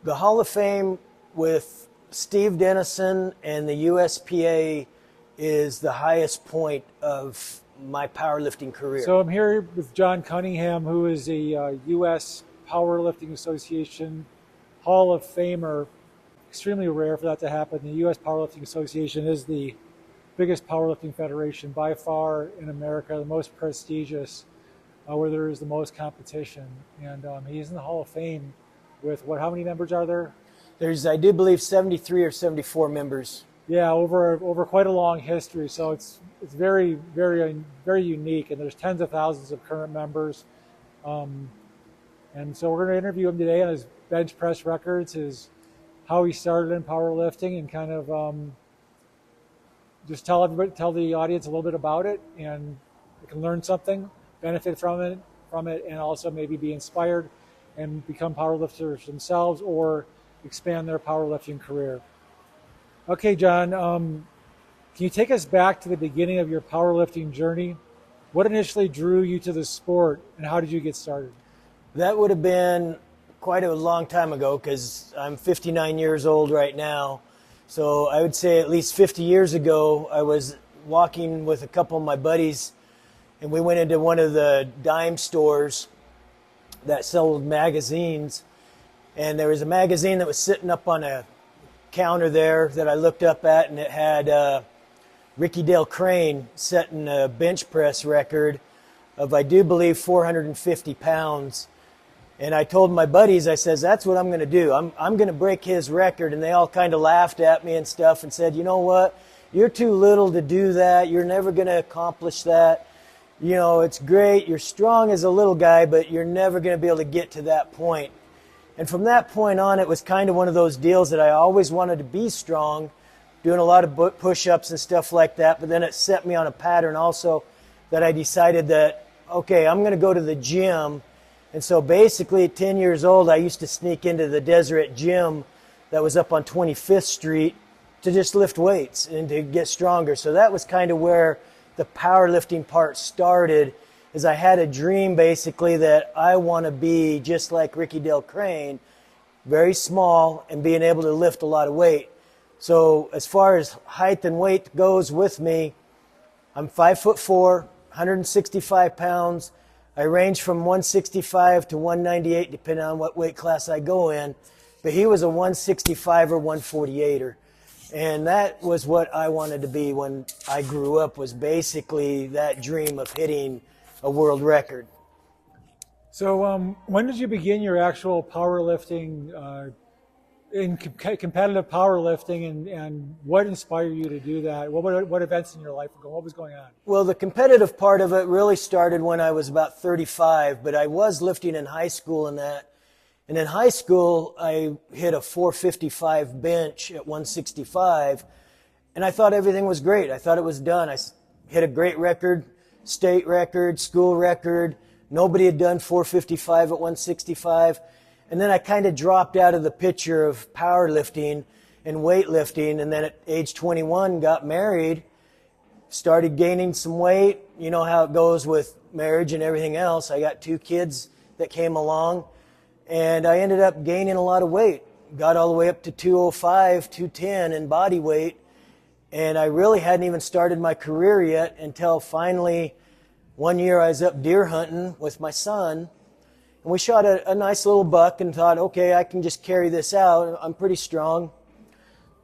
The Hall of Fame with Steve Dennison and the USPA is the highest point of my powerlifting career. So I'm here with Jon Cunningham, who is a U.S. Powerlifting Association Hall of Famer. Extremely rare for that to happen. The U.S. Powerlifting Association is the biggest powerlifting federation by far in America, the most prestigious, where there is the most competition. And he's in the Hall of Fame with how many members are there? There's, I do believe, 73 or 74 members. Yeah, over quite a long history. So it's very, very, very unique, and there's tens of thousands of current members. And so we're going to interview him today on his bench press records, how he started in powerlifting, and kind of just tell the audience a little bit about it, and they can learn something, benefit from it, and also maybe be inspired and become powerlifters themselves or expand their powerlifting career. Okay, Jon, can you take us back to the beginning of your powerlifting journey? What initially drew you to the sport, and how did you get started? That would have been quite a long time ago, because I'm 59 years old right now. So I would say at least 50 years ago, I was walking with a couple of my buddies, and we went into one of the dime stores that sold magazines. And there was a magazine that was sitting up on a counter there that I looked up at, and it had Ricky Dale Crane setting a bench press record of, I do believe, 450 pounds. And I told my buddies, I says, that's what I'm going to do. I'm going to break his record. And they all kind of laughed at me and stuff and said, you know what? You're too little to do that. You're never going to accomplish that. You know, it's great. You're strong as a little guy, but you're never going to be able to get to that point. And from that point on, it was kind of one of those deals that I always wanted to be strong, doing a lot of push-ups and stuff like that. But then it set me on a pattern also that I decided that, okay, I'm going to go to the gym. And so basically at 10 years old, I used to sneak into the Deseret gym that was up on 25th Street to just lift weights and to get stronger. So that was kind of where the powerlifting part started, is I had a dream basically that I want to be just like Ricky Dale Crane, very small and being able to lift a lot of weight. So as far as height and weight goes with me, I'm 5'4", 165 pounds. I range from 165 to 198 depending on what weight class I go in. But he was a 165 or 148er. And that was what I wanted to be when I grew up, was basically that dream of hitting a world record. So when did you begin your actual powerlifting, in competitive powerlifting, and what inspired you to do that? What events in your life were going? What was going on? Well, the competitive part of it really started when I was about 35, but I was lifting in high school and that. And in high school, I hit a 455 bench at 165, and I thought everything was great. I thought it was done. I hit a great record, state record, school record. Nobody had done 455 at 165. And then I kind of dropped out of the picture of powerlifting and weightlifting, and then at age 21 got married, started gaining some weight. You know how it goes with marriage and everything else. I got 2 kids that came along, and I ended up gaining a lot of weight. Got all the way up to 205, 210 in body weight, and I really hadn't even started my career yet until finally one year I was up deer hunting with my son, and we shot a nice little buck and thought, okay, I can just carry this out. I'm pretty strong.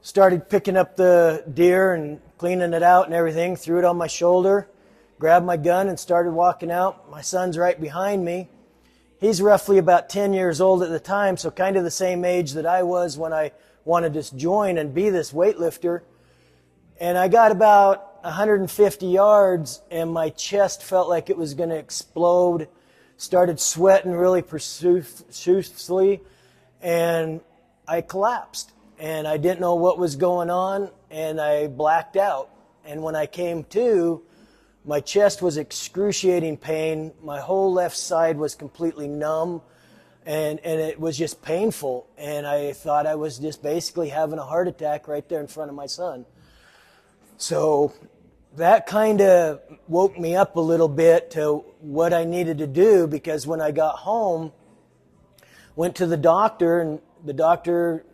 Started picking up the deer and cleaning it out and everything, threw it on my shoulder, grabbed my gun and started walking out. My son's right behind me. He's roughly about 10 years old at the time, so kind of the same age that I was when I wanted to join and be this weightlifter. And I got about 150 yards, and my chest felt like it was going to explode. Started sweating really profusely, and I collapsed. And I didn't know what was going on, and I blacked out. And when I came to, my chest was excruciating pain. My whole left side was completely numb, and it was just painful. And I thought I was just basically having a heart attack right there in front of my son. So that kind of woke me up a little bit to what I needed to do, because when I got home, went to the doctor, and the doctor,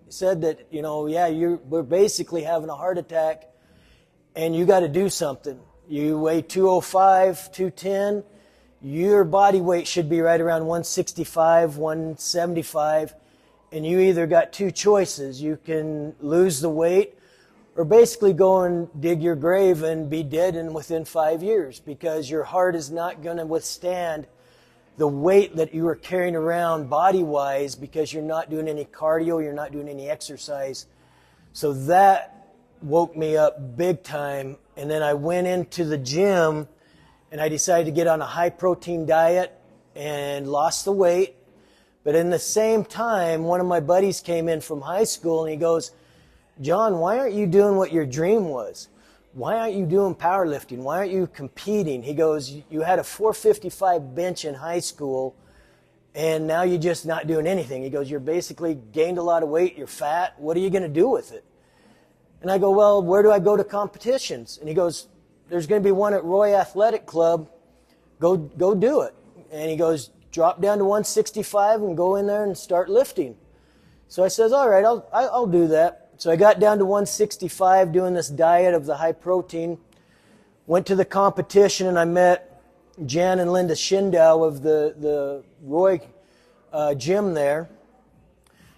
said that, yeah, we're basically having a heart attack and you got to do something. You weigh 205, 210. Your body weight should be right around 165, 175. And you either got two choices. You can lose the weight or basically go and dig your grave and be dead within 5 years, because your heart is not going to withstand the weight that you are carrying around body-wise, because you're not doing any cardio, you're not doing any exercise. So that woke me up big time. And then I went into the gym and I decided to get on a high-protein diet and lost the weight. But in the same time, one of my buddies came in from high school and he goes, "Jon, why aren't you doing what your dream was? Why aren't you doing powerlifting? Why aren't you competing?" He goes, "You had a 455 bench in high school and now you're just not doing anything." He goes, "You're basically gained a lot of weight, you're fat. What are you going to do with it?" And I go, "Well, where do I go to competitions?" And he goes, "There's going to be one at Roy Athletic Club. Go do it." And he goes, "Drop down to 165 and go in there and start lifting." So I says, "All right, I'll do that." So I got down to 165 doing this diet of the high protein. Went to the competition and I met Jan and Linda Schindow of the Roy gym there.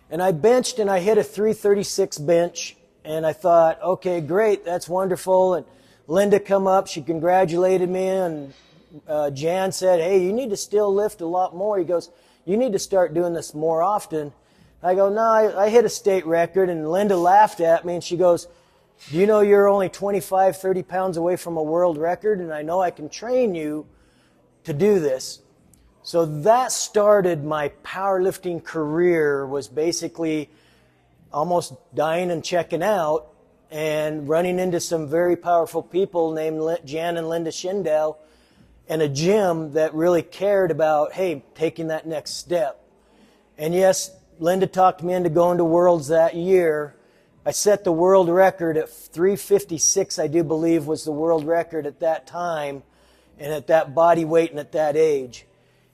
And I benched and I hit a 336 bench. And I thought, okay, great, that's wonderful. And Linda come up, she congratulated me, and Jan said, "Hey, you need to still lift a lot more." He goes, "You need to start doing this more often." I go, "No, I hit a state record." And Linda laughed at me and she goes, "Do you know you're only 25, 30 pounds away from a world record? And I know I can train you to do this." So that started my powerlifting career, was basically almost dying and checking out and running into some very powerful people named Jan and Linda Schindow, and a gym that really cared about, hey, taking that next step. And yes, Linda talked me into going to Worlds that year. I set the world record at 356, I do believe, was the world record at that time, and at that body weight and at that age.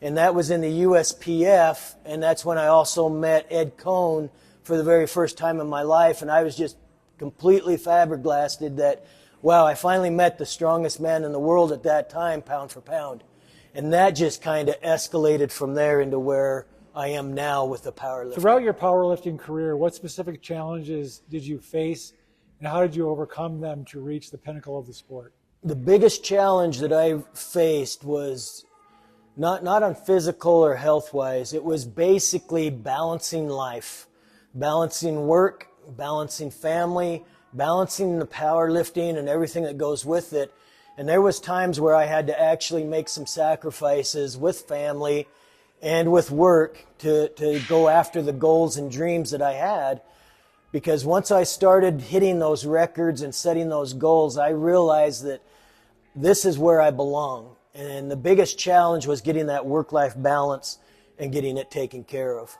And that was in the USPF, and that's when I also met Ed Cohn for the very first time in my life, and I was just completely flabbergasted that, wow, I finally met the strongest man in the world at that time, pound for pound. And that just kind of escalated from there into where I am now with the powerlifting. Throughout your powerlifting career, what specific challenges did you face, and how did you overcome them to reach the pinnacle of the sport? The biggest challenge that I faced was not on physical or health-wise. It was basically balancing life, balancing work, balancing family, balancing the powerlifting and everything that goes with it. And there was times where I had to actually make some sacrifices with family and with work to go after the goals and dreams that I had. Because once I started hitting those records and setting those goals, I realized that this is where I belong. And the biggest challenge was getting that work-life balance and getting it taken care of.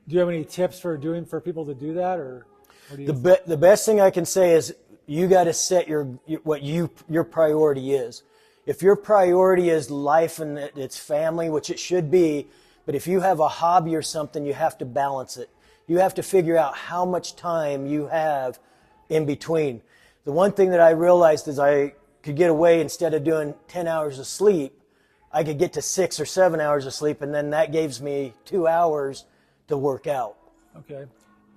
Do you have any tips for people to do that, or do you... The best thing I can say is you got to set your priority is. If your priority is life and it's family, which it should be, but if you have a hobby or something, you have to balance it. You have to figure out how much time you have in between. The one thing that I realized is I could get away, instead of doing 10 hours of sleep, I could get to 6 or 7 hours of sleep, and then that gives me 2 hours to work out. Okay.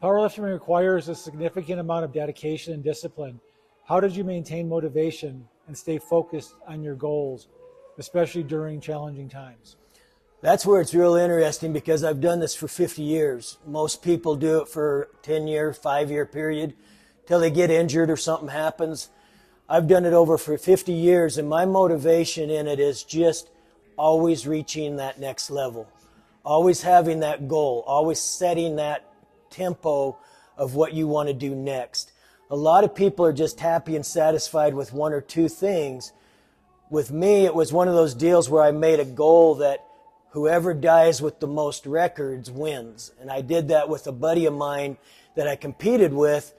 Powerlifting requires a significant amount of dedication and discipline. How did you maintain motivation and stay focused on your goals, especially during challenging times? That's where it's real interesting, because I've done this for 50 years. Most people do it for a 10-year, 5-year period till they get injured or something happens. I've done it over for 50 years, and my motivation in it is just always reaching that next level, always having that goal, always setting that tempo of what you want to do next. A lot of people are just happy and satisfied with one or two things. With me, it was one of those deals where I made a goal that whoever dies with the most records wins. And I did that with a buddy of mine that I competed with,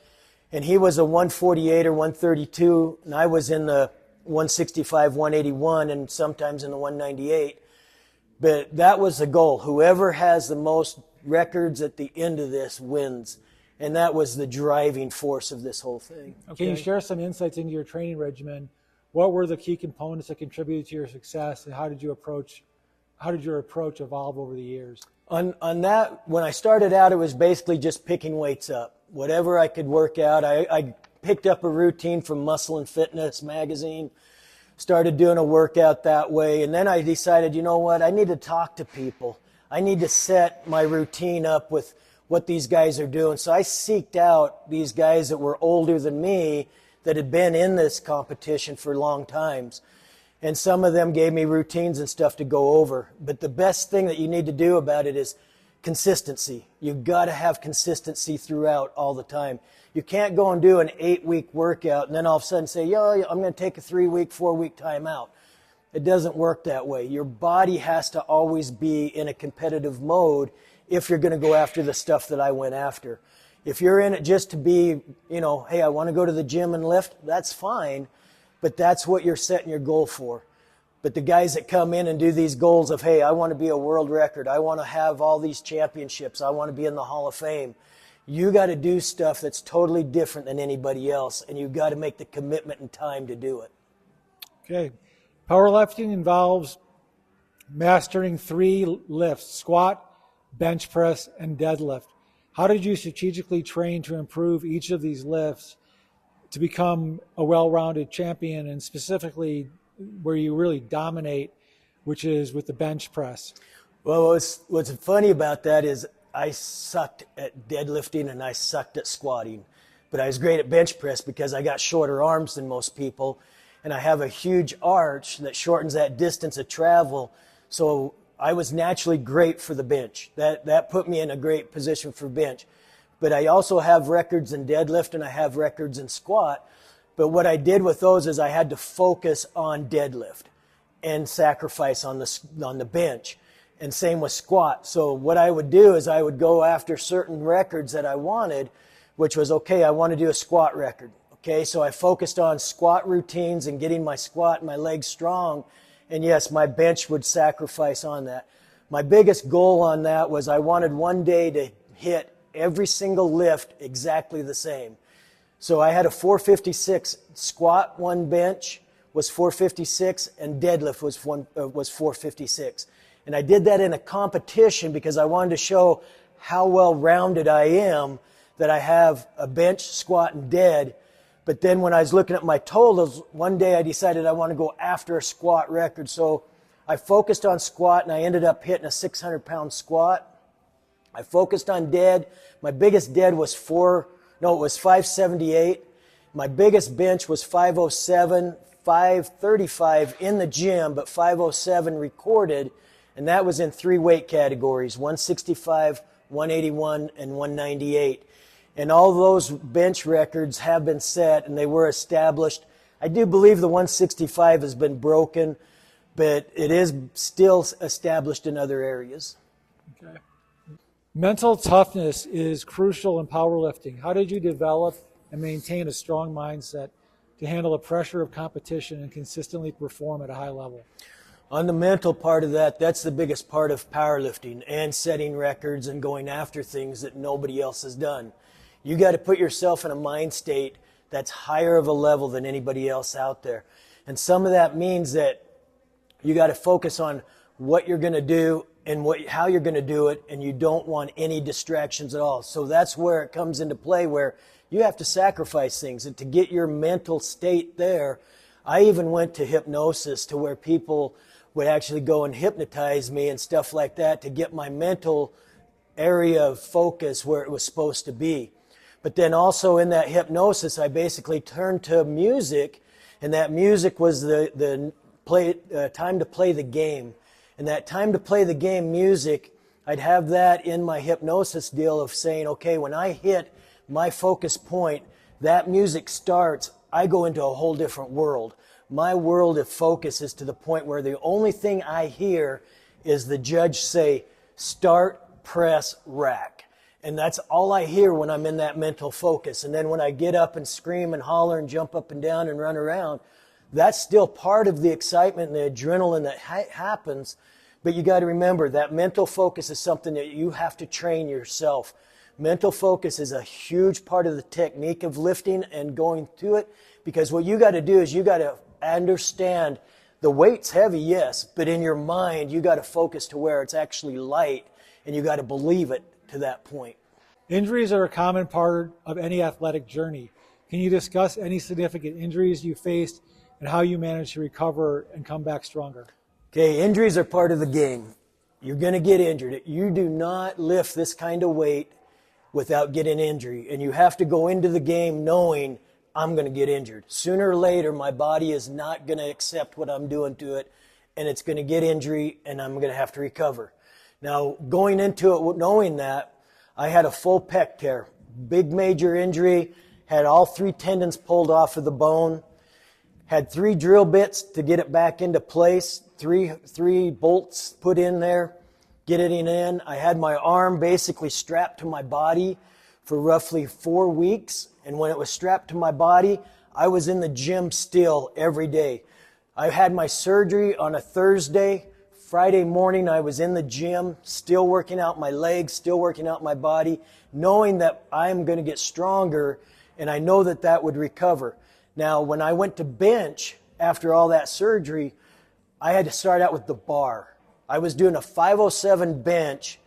and he was a 148 or 132, and I was in the 165, 181, and sometimes in the 198. But that was the goal. Whoever has the most records at the end of this wins. And that was the driving force of this whole thing. Okay. Can you share some insights into your training regimen? What were the key components that contributed to your success, and how did your approach evolve over the years? On that, when I started out, it was basically just picking weights up. Whatever I could work out. I picked up a routine from Muscle and Fitness magazine, started doing a workout that way, and then I decided, you know what, I need to talk to people. I need to set my routine up with what these guys are doing. So I seeked out these guys that were older than me that had been in this competition for long times. And some of them gave me routines and stuff to go over. But the best thing that you need to do about it is consistency. You've got to have consistency throughout all the time. You can't go and do an 8-week workout and then all of a sudden say, yo, I'm going to take a 3-week, 4-week time out. It doesn't work that way. Your body has to always be in a competitive mode if you're going to go after the stuff that I went after. If you're in it just to be, hey, I want to go to the gym and lift, that's fine, but that's what you're setting your goal for. But the guys that come in and do these goals of, hey, I want to be a world record, I want to have all these championships, I want to be in the Hall of Fame, you got to do stuff that's totally different than anybody else, and you've got to make the commitment and time to do it. Okay. Powerlifting involves mastering 3 lifts: squat, bench press, and deadlift. How did you strategically train to improve each of these lifts to become a well-rounded champion, and specifically where you really dominate, which is with the bench press? Well, what's funny about that is I sucked at deadlifting and I sucked at squatting, but I was great at bench press because I got shorter arms than most people, and I have a huge arch that shortens that distance of travel, so I was naturally great for the bench. That put me in a great position for bench. But I also have records in deadlift and I have records in squat. But what I did with those is I had to focus on deadlift and sacrifice on the bench. And same with squat. So what I would do is I would go after certain records that I wanted, which was, okay, I want to do a squat record. Okay, so I focused on squat routines and getting my squat and my legs strong. And yes, my bench would sacrifice on that. My biggest goal on that was I wanted one day to hit every single lift exactly the same. So I had a 456 squat, one bench was 456, and deadlift was 456. And I did that in a competition because I wanted to show how well-rounded I am, that I have a bench, squat, and dead. But then when I was looking at my totals, one day I decided I want to go after a squat record. So I focused on squat, and I ended up hitting a 600-pound squat. I focused on dead. My biggest dead was 578. My biggest bench was 507, 535 in the gym, but 507 recorded. And that was in 3 weight categories, 165, 181, and 198. And all those bench records have been set and they were established. I do believe the 165 has been broken, but it is still established in other areas. Okay. Mental toughness is crucial in powerlifting. How did you develop and maintain a strong mindset to handle the pressure of competition and consistently perform at a high level? On the mental part of that, that's the biggest part of powerlifting and setting records and going after things that nobody else has done. You got to put yourself in a mind state that's higher of a level than anybody else out there. And some of that means that you got to focus on what you're going to do and how you're going to do it, and you don't want any distractions at all. So that's where it comes into play, where you have to sacrifice things. And to get your mental state there, I even went to hypnosis, to where people would actually go and hypnotize me and stuff like that to get my mental area of focus where it was supposed to be. But then also in that hypnosis, I basically turned to music, and that music was the time to play the game. And that time to play the game music, I'd have that in my hypnosis deal of saying, okay, when I hit my focus point, that music starts, I go into a whole different world. My world of focus is to the point where the only thing I hear is the judge say, start, press, rack. And that's all I hear when I'm in that mental focus. And then when I get up and scream and holler and jump up and down and run around, that's still part of the excitement and the adrenaline that happens. But you got to remember that mental focus is something that you have to train yourself. Mental focus is a huge part of the technique of lifting and going through it, because what you got to do is you got to understand the weight's heavy, yes, but in your mind you got to focus to where it's actually light, and you got to believe it to that point. Injuries are a common part of any athletic journey. Can you discuss any significant injuries you faced and how you managed to recover and come back stronger? Okay, injuries are part of the game. You're going to get injured. You do not lift this kind of weight without getting injury. And you have to go into the game knowing I'm going to get injured. Sooner or later, my body is not going to accept what I'm doing to it, and it's going to get injury, and I'm going to have to recover. Now, going into it knowing that, I had a full pec tear, big major injury, had all 3 tendons pulled off of the bone, had 3 drill bits to get it back into place, three bolts put in there, get it in. I had my arm basically strapped to my body for roughly 4 weeks. And when it was strapped to my body, I was in the gym still every day. I had my surgery on a Thursday. Friday morning, I was in the gym, still working out my legs, still working out my body, knowing that I'm going to get stronger, and I know that that would recover. Now, when I went to bench after all that surgery, I had to start out with the bar. I was doing a 507 bench,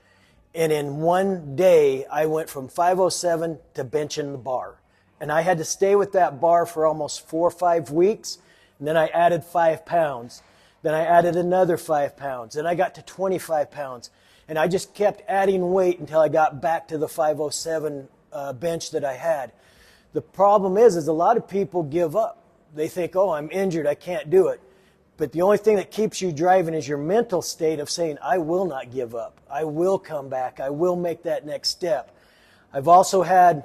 and in one day, I went from 507 to benching the bar. And I had to stay with that bar for almost 4 or 5 weeks, and then I added 5 pounds. Then I added another 5 pounds. Then I got to 25 pounds. And I just kept adding weight until I got back to the 507 bench that I had. The problem is a lot of people give up. They think, oh, I'm injured, I can't do it. But the only thing that keeps you driving is your mental state of saying, I will not give up. I will come back. I will make that next step. I've also had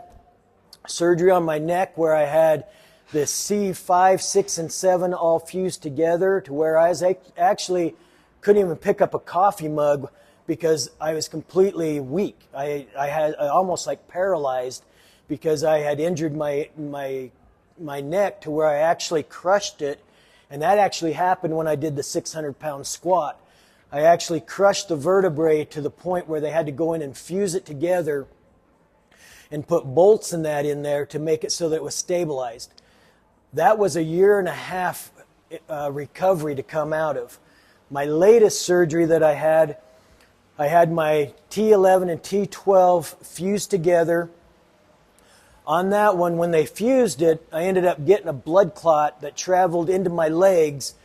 surgery on my neck where I had the C5, 6, and 7 all fused together to where I actually couldn't even pick up a coffee mug because I was completely weak. I almost like paralyzed because I had injured my neck to where I actually crushed it. And that actually happened when I did the 600-pound squat. I actually crushed the vertebrae to the point where they had to go in and fuse it together and put bolts in there to make it so that it was stabilized. That was 1.5 years recovery to come out of. My latest surgery that I had my T11 and T12 fused together. On that one, when they fused it, I ended up getting a blood clot that traveled into my legs,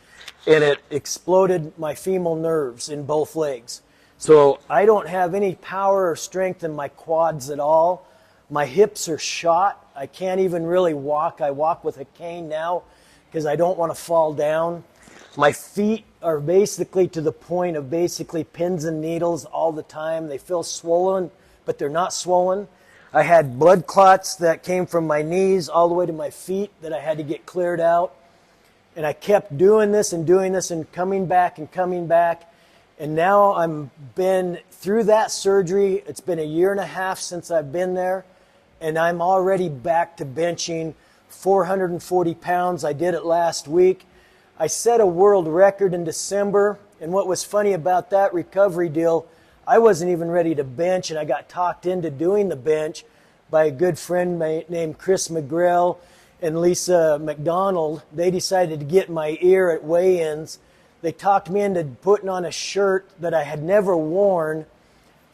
and it exploded my femoral nerves in both legs. So I don't have any power or strength in my quads at all. My hips are shot. I can't even really walk. I walk with a cane now because I don't want to fall down. My feet are basically to the point of basically pins and needles all the time. They feel swollen, but they're not swollen. I had blood clots that came from my knees all the way to my feet that I had to get cleared out. And I kept doing this and coming back and coming back. And now I'm been through that surgery. It's been 1.5 years since I've been there. And I'm already back to benching 440 pounds. I did it last week. I set a world record in December. And what was funny about that recovery deal, I wasn't even ready to bench, and I got talked into doing the bench by a good friend named Chris McGrail and Lisa McDonald. They decided to get in my ear at weigh-ins. They talked me into putting on a shirt that I had never worn,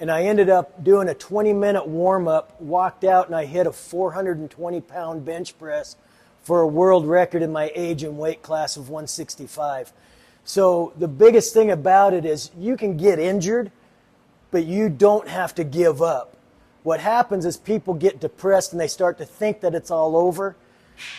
and I ended up doing a 20-minute warm-up, walked out, and I hit a 420-pound bench press for a world record in my age and weight class of 165. So the biggest thing about it is you can get injured, but you don't have to give up. What happens is people get depressed and they start to think that it's all over.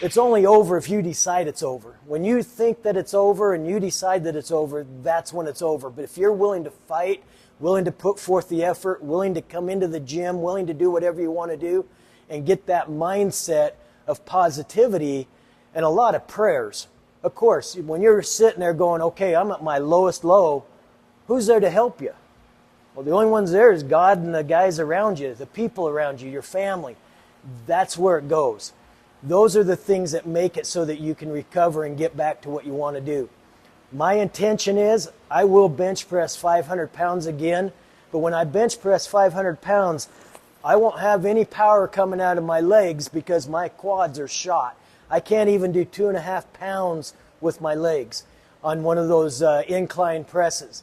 It's only over if you decide it's over. When you think that it's over and you decide that it's over, that's when it's over. But if you're willing to fight, willing to put forth the effort, willing to come into the gym, willing to do whatever you want to do, and get that mindset of positivity and a lot of prayers. Of course, when you're sitting there going, okay, I'm at my lowest low, who's there to help you? Well, the only ones there is God and the guys around you, the people around you, your family. That's where it goes. Those are the things that make it so that you can recover and get back to what you want to do. My intention is I will bench press 500 pounds again, but when I bench press 500 pounds, I won't have any power coming out of my legs because my quads are shot. I can't even do 2.5 pounds with my legs on one of those incline presses.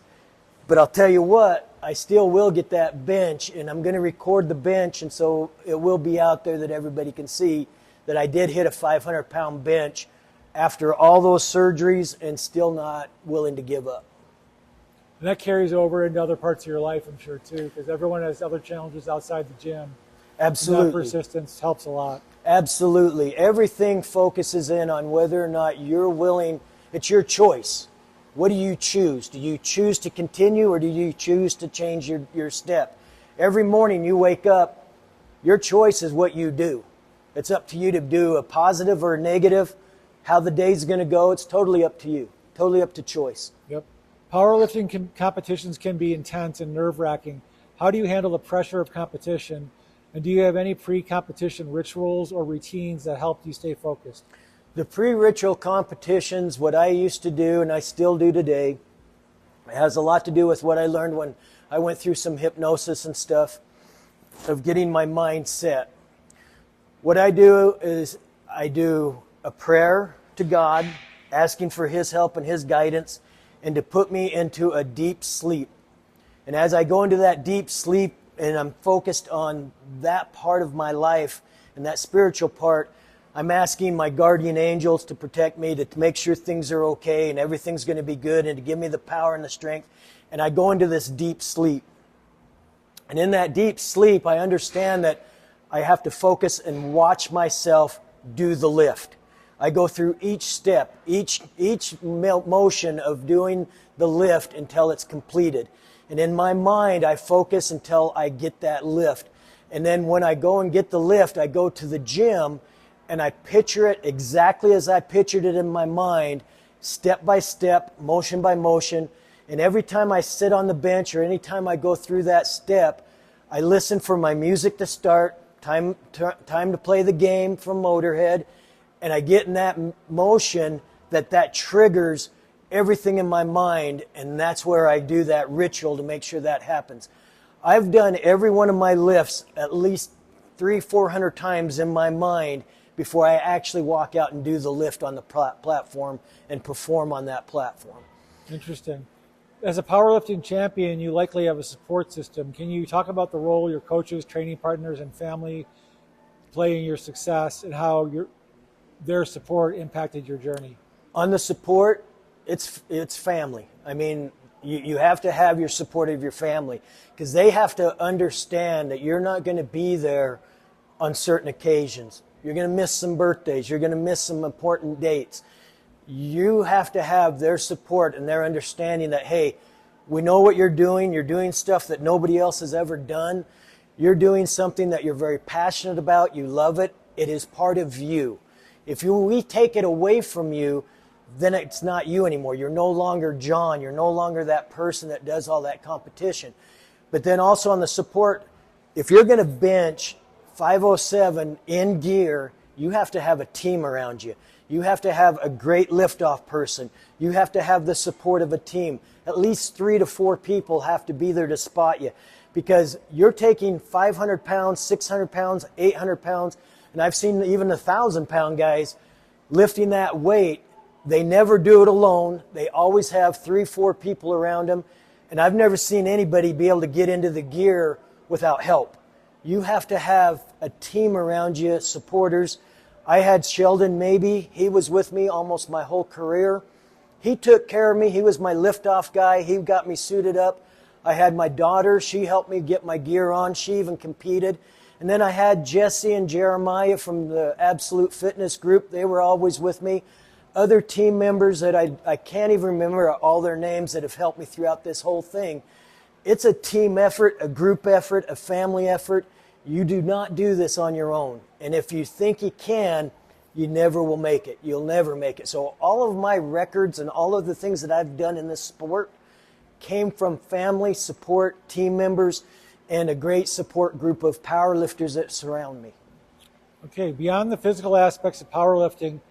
But I'll tell you what, I still will get that bench, and I'm going to record the bench, and so it will be out there that everybody can see that I did hit a 500-pound bench after all those surgeries and still not willing to give up. And that carries over into other parts of your life, I'm sure, too, because everyone has other challenges outside the gym. Absolutely. And that persistence helps a lot. Absolutely. Everything focuses in on whether or not you're willing. It's your choice. What do you choose? Do you choose to continue, or do you choose to change your step? Every morning you wake up, your choice is what you do. It's up to you to do a positive or a negative. How the day's going to go, it's totally up to you. Totally up to choice. Yep. Powerlifting competitions can be intense and nerve-wracking. How do you handle the pressure of competition? And do you have any pre-competition rituals or routines that help you stay focused? The pre-ritual competitions, what I used to do and I still do today, it has a lot to do with what I learned when I went through some hypnosis and stuff of getting my mind set. What I do is I do a prayer to God, asking for His help and His guidance, and to put me into a deep sleep. And as I go into that deep sleep and I'm focused on that part of my life and that spiritual part, I'm asking my guardian angels to protect me, to make sure things are okay and everything's going to be good, and to give me the power and the strength. And I go into this deep sleep. And in that deep sleep, I understand that I have to focus and watch myself do the lift. I go through each step, each motion of doing the lift until it's completed. And in my mind, I focus until I get that lift. And then when I go and get the lift, I go to the gym and I picture it exactly as I pictured it in my mind, step by step, motion by motion. And every time I sit on the bench or any time I go through that step, I listen for my music to start, time to play the game from Motorhead, and I get in that motion that triggers everything in my mind, and that's where I do that ritual to make sure that happens. I've done every one of my lifts at least 300-400 times in my mind before I actually walk out and do the lift on the platform and perform on that platform. Interesting. As a powerlifting champion, you likely have a support system. Can you talk about the role your coaches, training partners, and family play in your success, and how their support impacted your journey? On the support, it's family. I mean, you have to have your support of your family, because they have to understand that you're not going to be there on certain occasions. You're going to miss some birthdays. You're going to miss some important dates. You have to have their support and their understanding that, hey, we know what you're doing. You're doing stuff that nobody else has ever done. You're doing something that you're very passionate about. You love it. It is part of you. If we take it away from you, then it's not you anymore. You're no longer John. You're no longer that person that does all that competition. But then also on the support, if you're going to bench 507 in gear, you have to have a team around you. You have to have a great liftoff person. You have to have the support of a team. At least 3 to 4 people have to be there to spot you, because you're taking 500 pounds, 600 pounds, 800 pounds, and I've seen even 1,000-pound guys lifting that weight. They never do it alone. They always have 3-4 people around them, and I've never seen anybody be able to get into the gear without help. You have to have a team around you, supporters. I had Sheldon Maybe. He was with me almost my whole career. He took care of me. He was my liftoff guy. He got me suited up. I had my daughter. She helped me get my gear on. She even competed. And then I had Jesse and Jeremiah from the Absolute Fitness group. They were always with me. Other team members that I can't even remember all their names that have helped me throughout this whole thing. It's a team effort, a group effort, a family effort. You do not do this on your own. And if you think you can, you never will make it. You'll never make it. So all of my records and all of the things that I've done in this sport came from family, support, team members, and a great support group of powerlifters that surround me. Okay, beyond the physical aspects of powerlifting,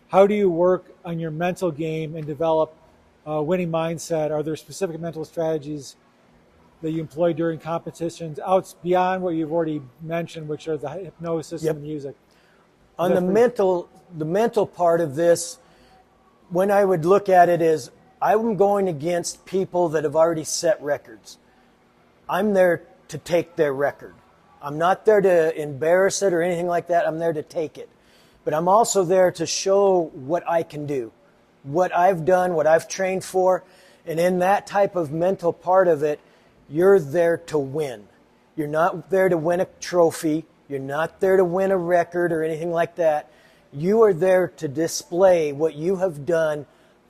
how do you work on your mental game and develop winning mindset, are there specific mental strategies that you employ during competitions out beyond what you've already mentioned, which are the hypnosis and the music? On the mental part of this, when I would look at it is I'm going against people that have already set records. I'm there to take their record. I'm not there to embarrass it or anything like that. I'm there to take it. But I'm also there to show what I can do, what I've done, what I've trained for. And in that type of mental part of it, you're there to win. You're not there to win a trophy. You're not there to win a record or anything like that. You are there to display what you have done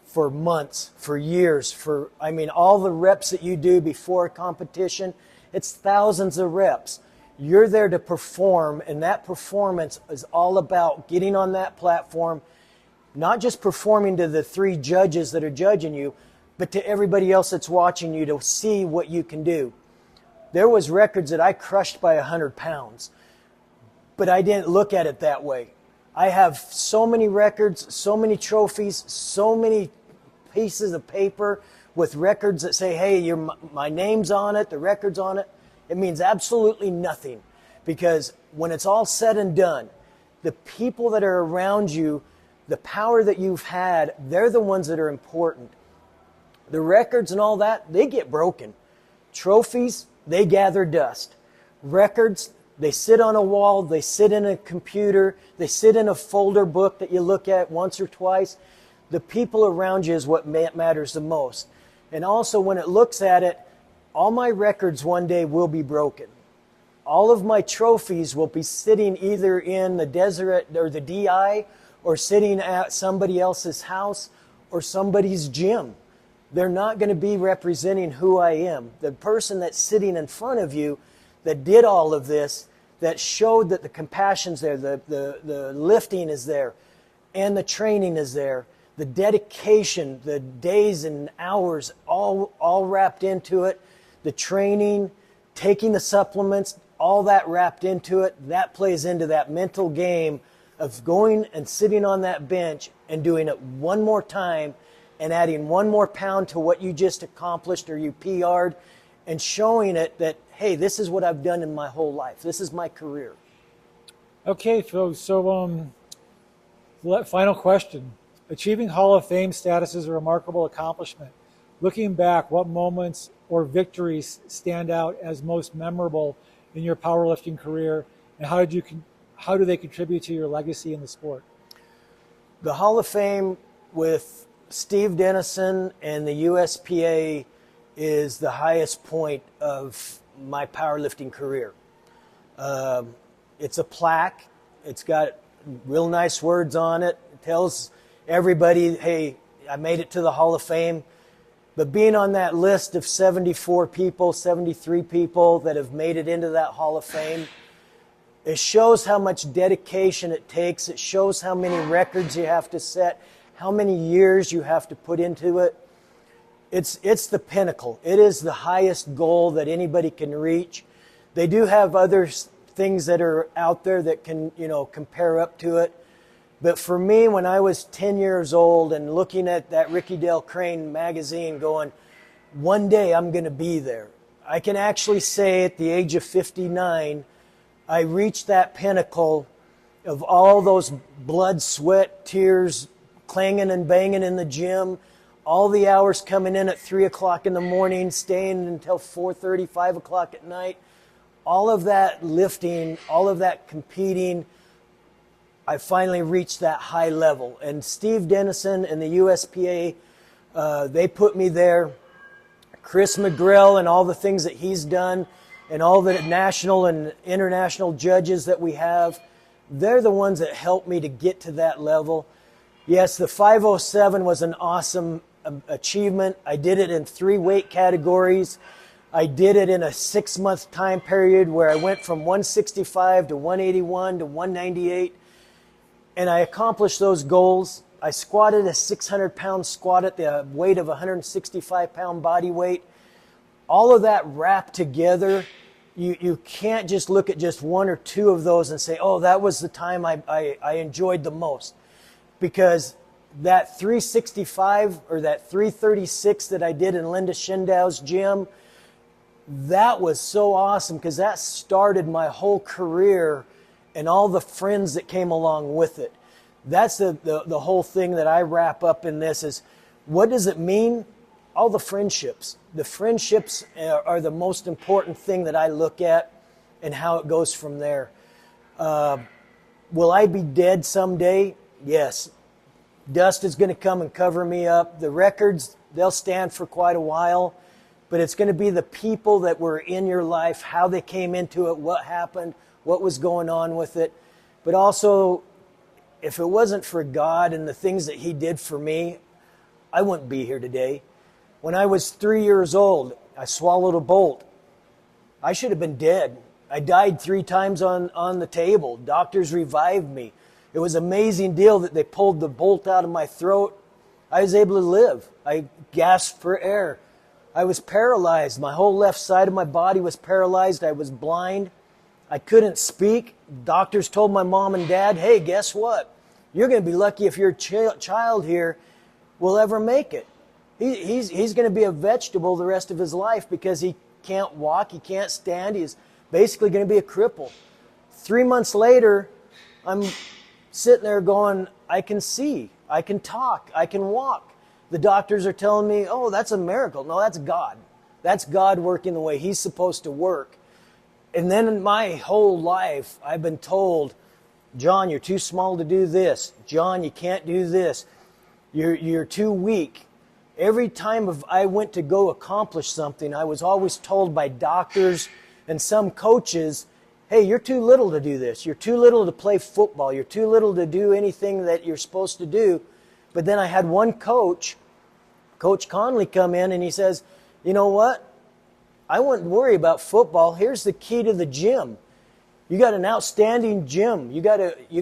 for months, for years, all the reps that you do before a competition. It's thousands of reps. You're there to perform, and that performance is all about getting on that platform, not just performing to the 3 judges that are judging you, but to everybody else that's watching you to see what you can do. There was records that I crushed by 100 pounds, but I didn't look at it that way. I have so many records, so many trophies, so many pieces of paper with records that say, hey, my name's on it, the record's on it. It means absolutely nothing, because when it's all said and done, the people that are around you, the power that you've had, they're the ones that are important. The records and all that, they get broken. Trophies, they gather dust. Records, they sit on a wall, they sit in a computer, they sit in a folder book that you look at once or twice. The people around you is what matters the most. And also when it looks at it, all my records one day will be broken. All of my trophies will be sitting either in the desert or the DI, or sitting at somebody else's house or somebody's gym. They're not going to be representing who I am. The person that's sitting in front of you that did all of this, that showed that the compassion's there, the lifting is there, and the training is there, the dedication, the days and hours all wrapped into it, the training, taking the supplements, all that wrapped into it, that plays into that mental game of going and sitting on that bench and doing it one more time and adding 1 more pound to what you just accomplished or you PR'd, and showing it that, hey, this is what I've done in my whole life. This is my career. Okay, Phil, so final question. Achieving Hall of Fame status is a remarkable accomplishment. Looking back, what moments or victories stand out as most memorable in your powerlifting career, and how do they contribute to your legacy in the sport? The Hall of Fame with Steve Dennison and the USPA is the highest point of my powerlifting career. It's a plaque. It's got real nice words on it. It tells everybody, hey, I made it to the Hall of Fame. But being on that list of 74 people, 73 people that have made it into that Hall of Fame, it shows how much dedication it takes. It shows how many records you have to set, how many years you have to put into it. It's the pinnacle. It is the highest goal that anybody can reach. They do have other things that are out there that can, compare up to it. But for me, when I was 10 years old and looking at that Ricky Dale Crane magazine going, one day I'm going to be there. I can actually say at the age of 59, I reached that pinnacle of all those blood, sweat, tears, clanging and banging in the gym, all the hours coming in at 3 o'clock in the morning, staying until 4:30, 5 o'clock at night. All of that lifting, all of that competing, I finally reached that high level. And Steve Dennison and the USPA, they put me there. Chris McGrell and all the things that he's done, and all the national and international judges that we have, they're the ones that helped me to get to that level. Yes, the 507 was an awesome achievement. I did it in 3 weight categories. I did it in a 6-month time period where I went from 165 to 181 to 198. And I accomplished those goals. I squatted a 600-pound squat at the weight of 165-pound body weight. All of that wrapped together, you can't just look at just 1 or 2 of those and say, oh, that was the time I enjoyed the most. Because that 365 or that 336 that I did in Linda Schindow's gym, that was so awesome because that started my whole career and all the friends that came along with it. That's the whole thing that I wrap up in this is, what does it mean? All the friendships. The friendships are the most important thing that I look at and how it goes from there. Will I be dead someday? Yes. Dust is going to come and cover me up. The records, they'll stand for quite a while, but it's going to be the people that were in your life, how they came into it, what happened, what was going on with it. But also, if it wasn't for God and the things that He did for me, I wouldn't be here today. When I was 3 years old, I swallowed a bolt. I should have been dead. I died 3 times on the table. Doctors revived me. It was an amazing deal that they pulled the bolt out of my throat. I was able to live. I gasped for air. I was paralyzed. My whole left side of my body was paralyzed. I was blind. I couldn't speak. Doctors told my mom and dad, hey, guess what? You're going to be lucky if your child here will ever make it. He's going to be a vegetable the rest of his life because he can't walk, he can't stand, he's basically going to be a cripple. 3 months later, I'm sitting there going, I can see, I can talk, I can walk. The doctors are telling me, oh, that's a miracle. No, that's God. That's God working the way He's supposed to work. And then in my whole life, I've been told, John, you're too small to do this. John, you can't do this. You're too weak. Every time I went to go accomplish something, I was always told by doctors and some coaches, hey, you're too little to do this. You're too little to play football. You're too little to do anything that you're supposed to do. But then I had one coach, Coach Conley, come in and he says, you know what? I wouldn't worry about football. Here's the key to the gym. You got an outstanding gym. You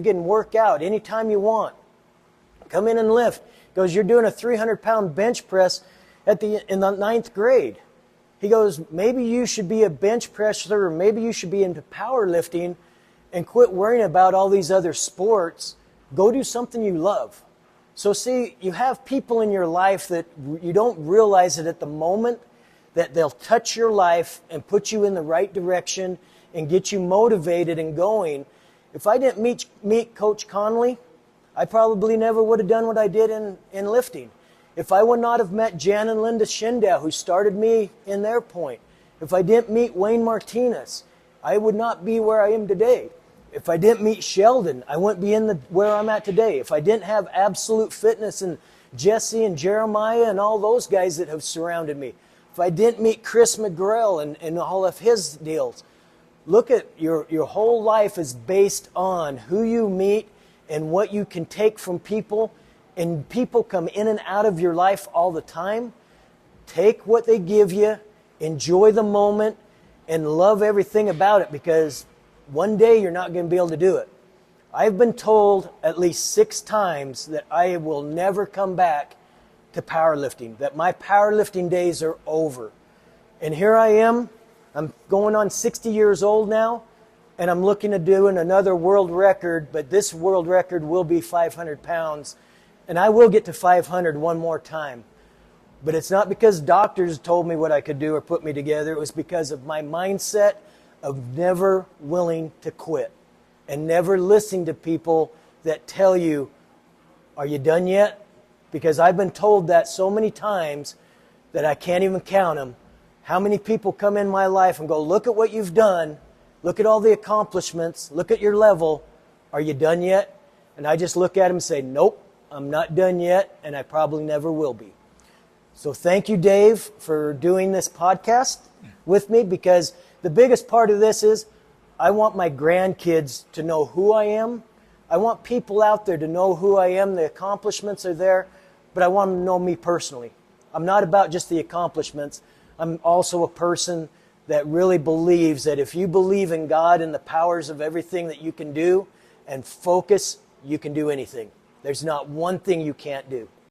can work out anytime you want. Come in and lift. He goes, you're doing a 300-pound bench press in the 9th grade. He goes, maybe you should be a bench presser, or maybe you should be into powerlifting and quit worrying about all these other sports. Go do something you love. So see, you have people in your life that you don't realize it at the moment, that they'll touch your life and put you in the right direction and get you motivated and going. If I didn't meet Coach Conley, I probably never would have done what I did in lifting. If I would not have met Jan and Linda Schindow, who started me in their point, if I didn't meet Wayne Martinez, I would not be where I am today. If I didn't meet Sheldon, I wouldn't be where I'm at today. If I didn't have Absolute Fitness and Jesse and Jeremiah and all those guys that have surrounded me, if I didn't meet Chris McGrail and all of his deals, look at your whole life is based on who you meet and what you can take from people. And people come in and out of your life all the time. Take what they give you, enjoy the moment, and love everything about it, because one day you're not going to be able to do it. I've been told at least 6 times that I will never come back to powerlifting, that my powerlifting days are over. And here I am, I'm going on 60 years old now, and I'm looking at doing another world record, but this world record will be 500 pounds. And I will get to 500 one more time. But it's not because doctors told me what I could do or put me together. It was because of my mindset of never willing to quit and never listening to people that tell you, are you done yet? Because I've been told that so many times that I can't even count them. How many people come in my life and go, look at what you've done. Look at all the accomplishments. Look at your level. Are you done yet? And I just look at them and say, nope. I'm not done yet, and I probably never will be. So thank you, Dave, for doing this podcast with me, because the biggest part of this is I want my grandkids to know who I am. I want people out there to know who I am. The accomplishments are there, but I want them to know me personally. I'm not about just the accomplishments. I'm also a person that really believes that if you believe in God and the powers of everything that you can do and focus, you can do anything. There's not one thing you can't do.